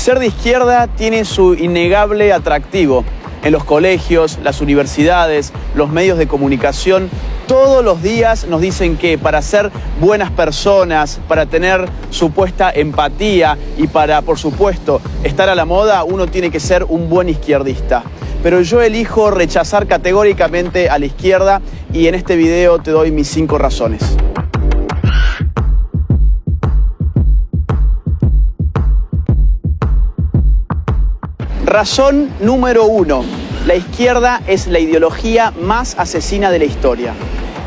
Ser de izquierda tiene su innegable atractivo. En los colegios, las universidades, los medios de comunicación, todos los días nos dicen que para ser buenas personas, para tener supuesta empatía y para, por supuesto, estar a la moda, uno tiene que ser un buen izquierdista. Pero yo elijo rechazar categóricamente a la izquierda y en este video te doy mis 5 razones. Razón número 1. La izquierda es la ideología más asesina de la historia.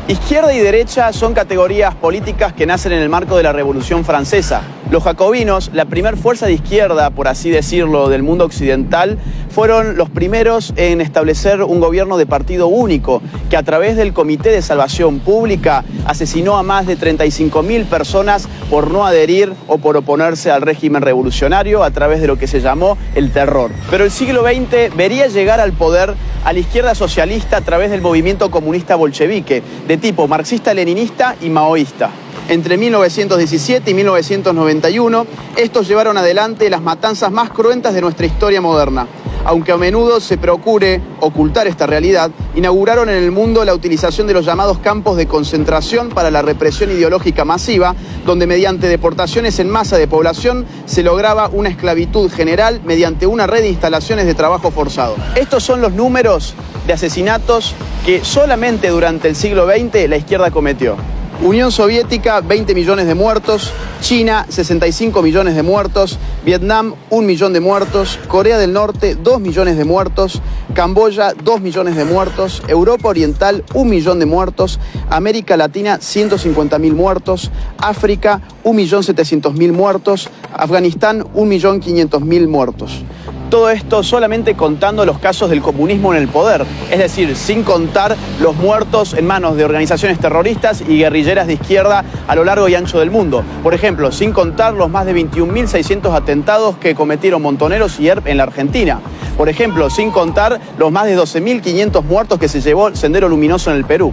Izquierda y derecha son categorías políticas que nacen en el marco de la Revolución Francesa. Los jacobinos, la primer fuerza de izquierda, por así decirlo, del mundo occidental, fueron los primeros en establecer un gobierno de partido único, que a través del Comité de Salvación Pública asesinó a más de 35.000 personas por no adherir o por oponerse al régimen revolucionario a través de lo que se llamó el terror. Pero el siglo XX vería llegar al poder a la izquierda socialista a través del movimiento comunista bolchevique, de tipo marxista-leninista y maoísta. Entre 1917 y 1991, estos llevaron adelante las matanzas más cruentas de nuestra historia moderna. Aunque a menudo se procure ocultar esta realidad, inauguraron en el mundo la utilización de los llamados campos de concentración para la represión ideológica masiva, donde mediante deportaciones en masa de población se lograba una esclavitud general mediante una red de instalaciones de trabajo forzado. Estos son los números de asesinatos que solamente durante el siglo XX la izquierda cometió. Unión Soviética, 20 millones de muertos, China, 65 millones de muertos, Vietnam, 1 millón de muertos, Corea del Norte, 2 millones de muertos, Camboya, 2 millones de muertos, Europa Oriental, 1 millón de muertos, América Latina, 150.000 muertos, África, 1.700.000 muertos, Afganistán, 1.500.000 muertos. Todo esto solamente contando los casos del comunismo en el poder, es decir, sin contar los muertos en manos de organizaciones terroristas y guerrilleras de izquierda a lo largo y ancho del mundo. Por ejemplo, sin contar los más de 21.600 atentados que cometieron Montoneros y ERP en la Argentina. Por ejemplo, sin contar los más de 12.500 muertos que se llevó el Sendero Luminoso en el Perú.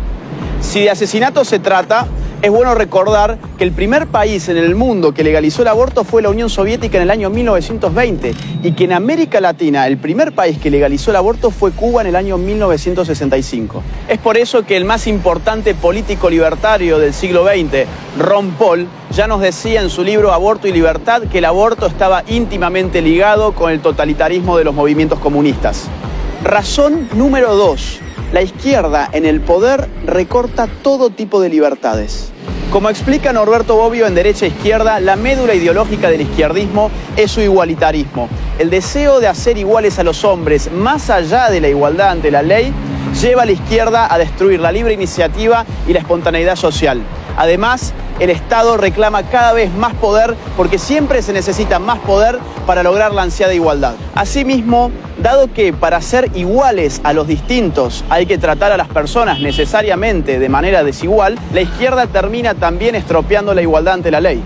Si de asesinato se trata, es bueno recordar que el primer país en el mundo que legalizó el aborto fue la Unión Soviética en el año 1920 y que en América Latina el primer país que legalizó el aborto fue Cuba en el año 1965. Es por eso que el más importante político libertario del siglo XX, Ron Paul, ya nos decía en su libro Aborto y Libertad que el aborto estaba íntimamente ligado con el totalitarismo de los movimientos comunistas. Razón número 2. La izquierda en el poder recorta todo tipo de libertades. Como explica Norberto Bobbio en Derecha e Izquierda, la médula ideológica del izquierdismo es su igualitarismo. El deseo de hacer iguales a los hombres, más allá de la igualdad ante la ley, lleva a la izquierda a destruir la libre iniciativa y la espontaneidad social. Además, el Estado reclama cada vez más poder porque siempre se necesita más poder para lograr la ansiada igualdad. Asimismo, dado que para ser iguales a los distintos hay que tratar a las personas necesariamente de manera desigual, la izquierda termina también estropeando la igualdad ante la ley.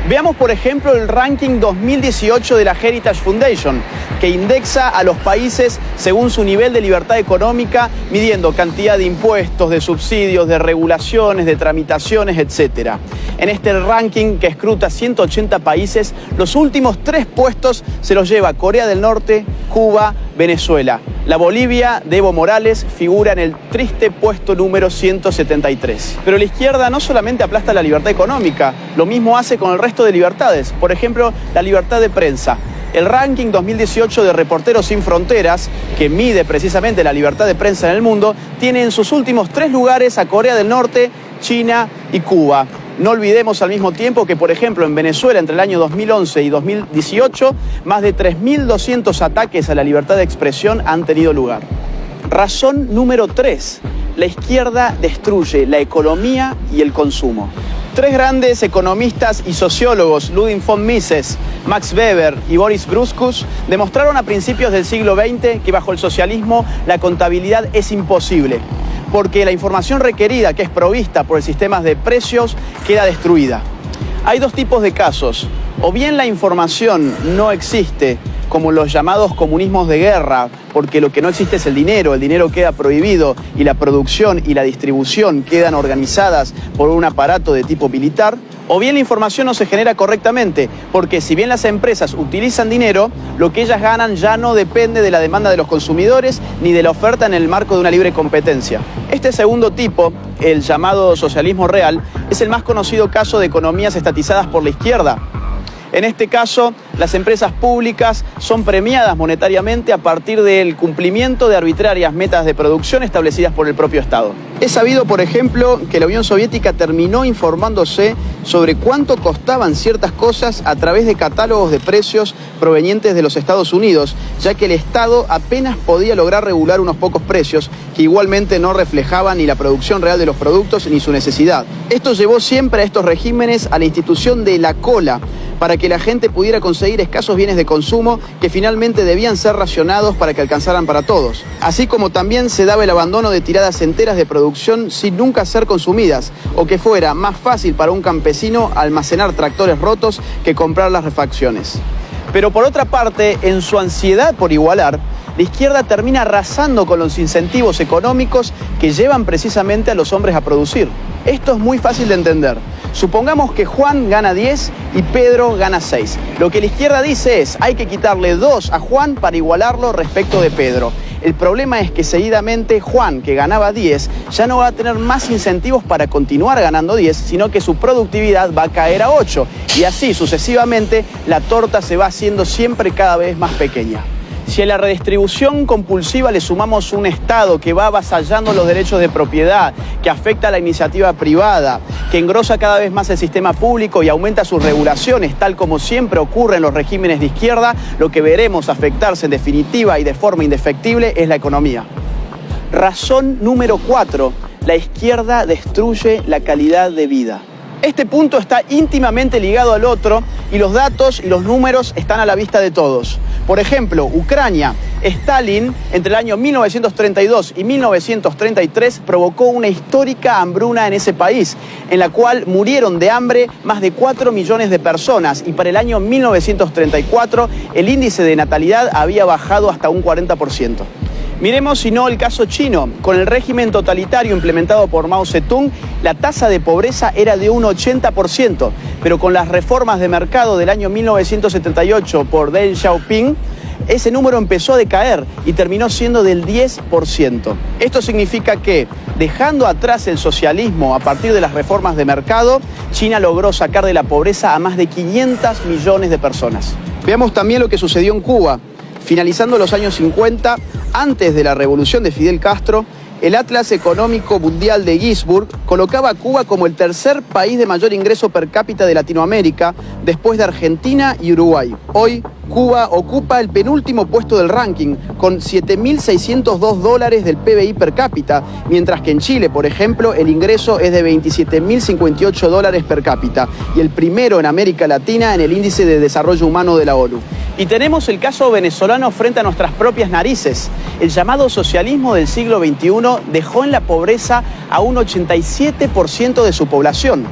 Veamos, por ejemplo, el ranking 2018 de la Heritage Foundation, que indexa a los países según su nivel de libertad económica, midiendo cantidad de impuestos, de subsidios, de regulaciones, de tramitaciones, etc. En este ranking, que escruta 180 países, los últimos 3 puestos se los lleva Corea del Norte, Cuba, Venezuela. La Bolivia de Evo Morales figura en el triste puesto número 173. Pero la izquierda no solamente aplasta la libertad económica, lo mismo hace con el resto de libertades. Por ejemplo, la libertad de prensa. El ranking 2018 de Reporteros Sin Fronteras, que mide precisamente la libertad de prensa en el mundo, tiene en sus últimos 3 lugares a Corea del Norte, China y Cuba. No olvidemos al mismo tiempo que, por ejemplo, en Venezuela, entre el año 2011 y 2018, más de 3.200 ataques a la libertad de expresión han tenido lugar. Razón número 3. La izquierda destruye la economía y el consumo. 3 grandes economistas y sociólogos, Ludwig von Mises, Max Weber y Boris Gruskus, demostraron a principios del siglo XX que bajo el socialismo la contabilidad es imposible, porque la información requerida, que es provista por el sistema de precios, queda destruida. Hay 2 tipos de casos. O bien la información no existe, como los llamados comunismos de guerra, porque lo que no existe es el dinero queda prohibido y la producción y la distribución quedan organizadas por un aparato de tipo militar, O bien la información no se genera correctamente, porque si bien las empresas utilizan dinero, lo que ellas ganan ya no depende de la demanda de los consumidores ni de la oferta en el marco de una libre competencia. Este segundo tipo, el llamado socialismo real, es el más conocido caso de economías estatizadas por la izquierda. En este caso, las empresas públicas son premiadas monetariamente a partir del cumplimiento de arbitrarias metas de producción establecidas por el propio Estado. Es sabido, por ejemplo, que la Unión Soviética terminó informándose sobre cuánto costaban ciertas cosas a través de catálogos de precios provenientes de los Estados Unidos, ya que el Estado apenas podía lograr regular unos pocos precios que igualmente no reflejaban ni la producción real de los productos ni su necesidad. Esto llevó siempre a estos regímenes a la institución de la cola, para que la gente pudiera conseguir escasos bienes de consumo que finalmente debían ser racionados para que alcanzaran para todos. Así como también se daba el abandono de tiradas enteras de producción sin nunca ser consumidas, o que fuera más fácil para un campesino almacenar tractores rotos que comprar las refacciones. Pero por otra parte, en su ansiedad por igualar, la izquierda termina arrasando con los incentivos económicos que llevan precisamente a los hombres a producir. Esto es muy fácil de entender. Supongamos que Juan gana 10 y Pedro gana 6. Lo que la izquierda dice es, hay que quitarle 2 a Juan para igualarlo respecto de Pedro. El problema es que seguidamente Juan, que ganaba 10, ya no va a tener más incentivos para continuar ganando 10, sino que su productividad va a caer a 8. Y así sucesivamente la torta se va haciendo siempre cada vez más pequeña. Si a la redistribución compulsiva le sumamos un Estado que va avasallando los derechos de propiedad, que afecta a la iniciativa privada, que engrosa cada vez más el sistema público y aumenta sus regulaciones, tal como siempre ocurre en los regímenes de izquierda, lo que veremos afectarse en definitiva y de forma indefectible es la economía. Razón número 4. La izquierda destruye la calidad de vida. Este punto está íntimamente ligado al otro y los datos y los números están a la vista de todos. Por ejemplo, Ucrania. Stalin, entre el año 1932 y 1933, provocó una histórica hambruna en ese país, en la cual murieron de hambre más de 4 millones de personas y para el año 1934 el índice de natalidad había bajado hasta un 40%. Miremos si no el caso chino. Con el régimen totalitario implementado por Mao Zedong, la tasa de pobreza era de un 80%, pero con las reformas de mercado del año 1978 por Deng Xiaoping, ese número empezó a decaer y terminó siendo del 10%. Esto significa que, dejando atrás el socialismo a partir de las reformas de mercado, China logró sacar de la pobreza a más de 500 millones de personas. Veamos también lo que sucedió en Cuba. Finalizando los años 50, antes de la revolución de Fidel Castro, el Atlas Económico Mundial de Ginzburg colocaba a Cuba como el tercer país de mayor ingreso per cápita de Latinoamérica, después de Argentina y Uruguay. Hoy, Cuba ocupa el penúltimo puesto del ranking, con $7.602 del PBI per cápita, mientras que en Chile, por ejemplo, el ingreso es de $27.058 per cápita, y el primero en América Latina en el Índice de Desarrollo Humano de la ONU. Y tenemos el caso venezolano frente a nuestras propias narices. El llamado socialismo del siglo XXI dejó en la pobreza a un 87% de su población.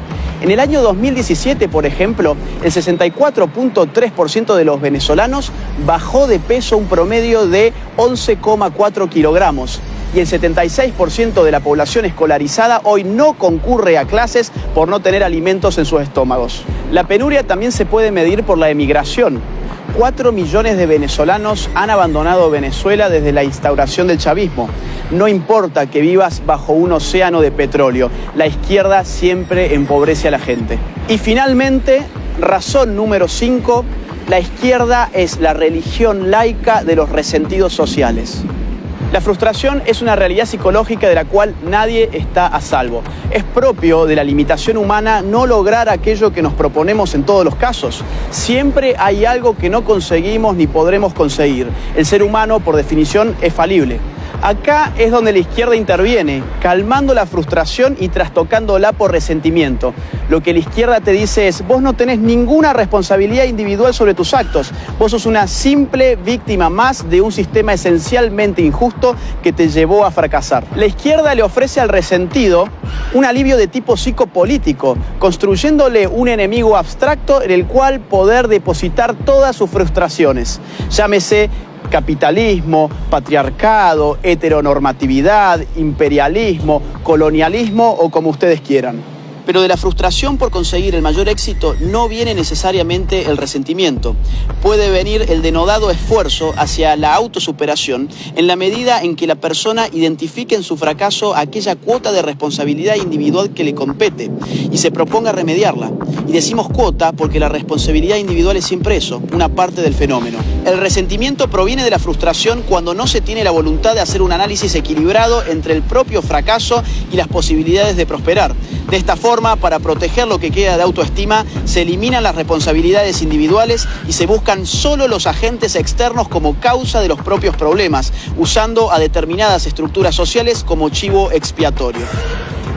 En el año 2017, por ejemplo, el 64.3% de los venezolanos bajó de peso un promedio de 11,4 kilogramos. Y el 76% de la población escolarizada hoy no concurre a clases por no tener alimentos en sus estómagos. La penuria también se puede medir por la emigración. 4 millones de venezolanos han abandonado Venezuela desde la instauración del chavismo. No importa que vivas bajo un océano de petróleo, la izquierda siempre empobrece a la gente. Y finalmente, razón número 5, la izquierda es la religión laica de los resentidos sociales. La frustración es una realidad psicológica de la cual nadie está a salvo. Es propio de la limitación humana no lograr aquello que nos proponemos en todos los casos. Siempre hay algo que no conseguimos ni podremos conseguir. El ser humano, por definición, es falible. Acá es donde la izquierda interviene, calmando la frustración y trastocándola por resentimiento. Lo que la izquierda te dice es, vos no tenés ninguna responsabilidad individual sobre tus actos. Vos sos una simple víctima más de un sistema esencialmente injusto que te llevó a fracasar. La izquierda le ofrece al resentido un alivio de tipo psicopolítico, construyéndole un enemigo abstracto en el cual poder depositar todas sus frustraciones. Llámese capitalismo, patriarcado, heteronormatividad, imperialismo, colonialismo o como ustedes quieran. Pero de la frustración por conseguir el mayor éxito no viene necesariamente el resentimiento. Puede venir el denodado esfuerzo hacia la autosuperación en la medida en que la persona identifique en su fracaso aquella cuota de responsabilidad individual que le compete y se proponga remediarla. Y decimos cuota porque la responsabilidad individual es siempre eso, una parte del fenómeno. El resentimiento proviene de la frustración cuando no se tiene la voluntad de hacer un análisis equilibrado entre el propio fracaso y las posibilidades de prosperar. De esta forma, para proteger lo que queda de autoestima, se eliminan las responsabilidades individuales y se buscan solo los agentes externos como causa de los propios problemas, usando a determinadas estructuras sociales como chivo expiatorio.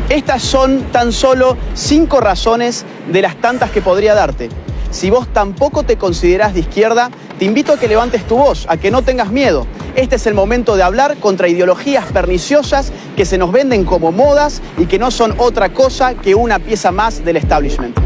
Estas son tan solo 5 razones de las tantas que podría darte. Si vos tampoco te considerás de izquierda, te invito a que levantes tu voz, a que no tengas miedo. Este es el momento de hablar contra ideologías perniciosas que se nos venden como modas y que no son otra cosa que una pieza más del establishment.